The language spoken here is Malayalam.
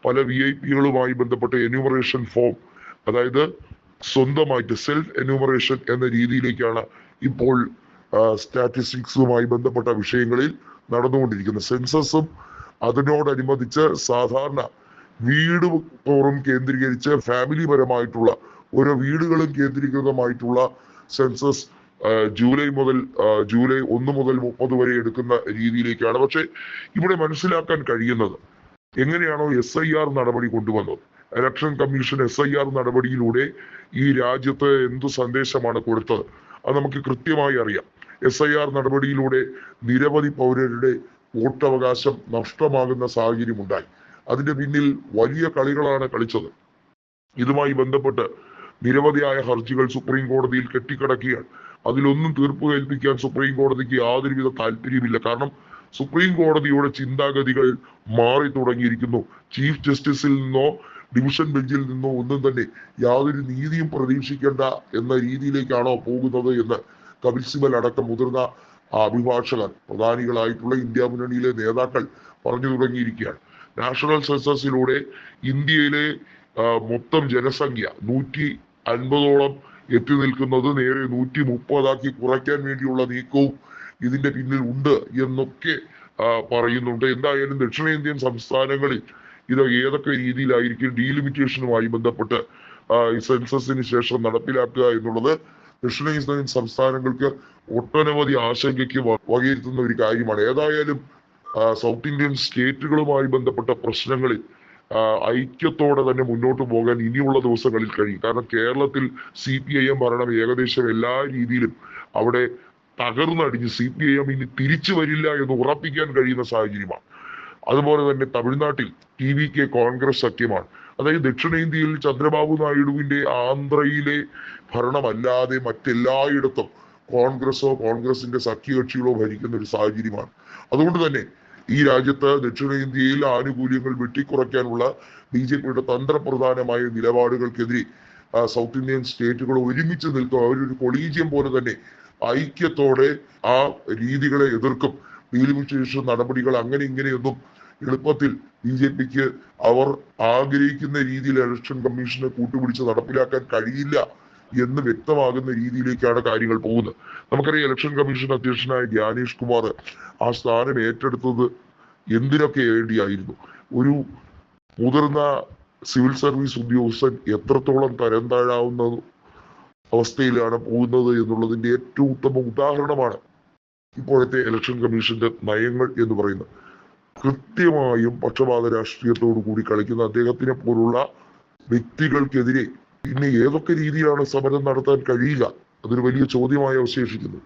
പല VIP-കളുമായി ബന്ധപ്പെട്ട എന്യൂമറേഷൻ ഫോം, അതായത് സ്വന്തമായിട്ട് സെൽഫ് എന്യൂമറേഷൻ എന്ന രീതിയിലേക്കാണ് ഇപ്പോൾ സ്റ്റാറ്റിസ്റ്റിക്സുമായി ബന്ധപ്പെട്ട വിഷയങ്ങളിൽ നടന്നുകൊണ്ടിരിക്കുന്നത്. സെൻസസും അതിനോടനുബന്ധിച്ച് സാധാരണ വീട് തോറും കേന്ദ്രീകരിച്ച് ഫാമിലി പരമായിട്ടുള്ള ഓരോ വീടുകളും കേന്ദ്രീകൃതമായിട്ടുള്ള സെൻസസ് ജൂലൈ 1 മുതൽ 30 വരെ എടുക്കുന്ന രീതിയിലേക്കാണ്. പക്ഷെ ഇവിടെ മനസ്സിലാക്കാൻ കഴിയുന്നത്, എങ്ങനെയാണോ SIR നടപടി കൊണ്ടുവന്നത്, ഇലക്ഷൻ കമ്മീഷൻ SIR നടപടിയിലൂടെ ഈ രാജ്യത്ത് എന്തു സന്ദേശമാണ് കൊടുത്തത് അത് നമുക്ക് കൃത്യമായി അറിയാം. SIR നടപടിയിലൂടെ നിരവധി പൗരരുടെ വോട്ടവകാശം നഷ്ടമാകുന്ന സാഹചര്യം ഉണ്ടായി. അതിന്റെ പിന്നിൽ വലിയ കളികളാണ് കളിച്ചത്. ഇതുമായി ബന്ധപ്പെട്ട് നിരവധിയായ ഹർജികൾ സുപ്രീം കോടതിയിൽ കെട്ടിക്കിടക്കുകയാണ്. അതിലൊന്നും തീർപ്പ് കൽപ്പിക്കാൻ സുപ്രീം കോടതിക്ക് യാതൊരുവിധ താല്പര്യമില്ല. കാരണം സുപ്രീം കോടതിയുടെ ചിന്താഗതികൾ മാറി തുടങ്ങിയിരിക്കുന്നു. ചീഫ് ജസ്റ്റിസിൽ നിന്നോ ഡിവിഷൻ ബെഞ്ചിൽ നിന്നോ ഒന്നും തന്നെ യാതൊരു നീതിയും പ്രതീക്ഷിക്കേണ്ട എന്ന രീതിയിലേക്കാണോ പോകുന്നത് എന്ന് കപിൽ സിബൽ അടക്കം മുതിർന്ന അഭിഭാഷകർ, പ്രധാനികളായിട്ടുള്ള ഇന്ത്യ മുന്നണിയിലെ നേതാക്കൾ പറഞ്ഞു തുടങ്ങിയിരിക്കുകയാണ്. നാഷണൽ സെൻസസിലൂടെ ഇന്ത്യയിലെ മൊത്തം ജനസംഖ്യ 150ഓളം എത്തി നിൽക്കുന്നത് നേരെ 130 കുറയ്ക്കാൻ വേണ്ടിയുള്ള നീക്കവും ഇതിന്റെ പിന്നിൽ ഉണ്ട് എന്നൊക്കെ പറയുന്നുണ്ട്. എന്തായാലും ദക്ഷിണേന്ത്യൻ സംസ്ഥാനങ്ങളിൽ ഇത് ഏതൊക്കെ രീതിയിലായിരിക്കും ഡീലിമിറ്റേഷനുമായി ബന്ധപ്പെട്ട് സെൻസസിന് ശേഷം നടപ്പിലാക്കുക എന്നുള്ളത് ദക്ഷിണേന്ത്യൻ സംസ്ഥാനങ്ങൾക്ക് ഒട്ടനവധി ആശങ്കയ്ക്ക് വകയിരുത്തുന്ന ഒരു കാര്യമാണ്. ഏതായാലും സൗത്ത് ഇന്ത്യൻ സ്റ്റേറ്റുകളുമായി ബന്ധപ്പെട്ട പ്രശ്നങ്ങളിൽ ഐക്യത്തോടെ തന്നെ മുന്നോട്ട് പോകാൻ ഇനിയുള്ള ദിവസങ്ങളിൽ കഴിയും. കാരണം കേരളത്തിൽ CPIM ഭരണം ഏകദേശം എല്ലാ രീതിയിലും അവിടെ തകർന്നടിഞ്ഞ് CPIM ഇനി തിരിച്ചു വരില്ല എന്ന് ഉറപ്പിക്കാൻ കഴിയുന്ന സാഹചര്യമാണ്. അതുപോലെ തന്നെ തമിഴ്നാട്ടിൽ TVK കോൺഗ്രസ് സഖ്യമാണ്. അതായത് ദക്ഷിണേന്ത്യയിൽ ചന്ദ്രബാബു നായിഡുവിന്റെ ആന്ധ്രയിലെ ഭരണമല്ലാതെ മറ്റെല്ലായിടത്തും കോൺഗ്രസോ കോൺഗ്രസിന്റെ സഖ്യകക്ഷികളോ ഭരിക്കുന്ന ഒരു സാഹചര്യമാണ്. അതുകൊണ്ട് തന്നെ ഈ രാജ്യത്ത് ദക്ഷിണേന്ത്യയിൽ ആനുകൂല്യങ്ങൾ വെട്ടിക്കുറയ്ക്കാനുള്ള BJPയുടെ തന്ത്രപ്രധാനമായ നിലപാടുകൾക്കെതിരെ സൗത്ത് ഇന്ത്യൻ സ്റ്റേറ്റുകൾ ഒരുമിച്ച് നിൽക്കും. അവരൊരു കൊളീജിയം പോലെ തന്നെ ഐക്യത്തോടെ ആ രീതികളെ എതിർക്കും. ഡീലിമിറ്റേഷൻ നടപടികൾ അങ്ങനെ ഇങ്ങനെയൊന്നും എളുപ്പത്തിൽ BJPക്ക് അവർ ആഗ്രഹിക്കുന്ന രീതിയിൽ ഇലക്ഷൻ കമ്മീഷനെ കൂട്ടുപിടിച്ച് നടപ്പിലാക്കാൻ കഴിയില്ല എന്ന് വ്യക്തമാകുന്ന രീതിയിലേക്കാണ് കാര്യങ്ങൾ പോകുന്നത്. നമുക്കറിയാം, ഇലക്ഷൻ കമ്മീഷൻ അധ്യക്ഷനായ ജ്ഞാനേഷ് കുമാർ ആ സ്ഥാനം ഏറ്റെടുത്തത് എന്തിനൊക്കെ വേണ്ടിയായിരുന്നു? ഒരു മുതിർന്ന സിവിൽ സർവീസ് ഉദ്യോഗസ്ഥൻ എത്രത്തോളം തരം താഴാവുന്ന അവസ്ഥയിലാണ് പോകുന്നത് എന്നുള്ളതിന്റെ ഏറ്റവും ഉത്തമ ഉദാഹരണമാണ് ഇപ്പോഴത്തെ ഇലക്ഷൻ കമ്മീഷന്റെ നയങ്ങൾ എന്ന് പറയുന്നത്. കൃത്യമായും പക്ഷപാത രാഷ്ട്രീയത്തോടു കൂടി കളിക്കുന്ന അദ്ദേഹത്തിനെ പോലുള്ള വ്യക്തികൾക്കെതിരെ പിന്നെ ഏതൊക്കെ രീതിയിലാണ് സമരം നടത്താൻ കഴിയുക? അതൊരു വലിയ ചോദ്യമായി അവശേഷിക്കുന്നു.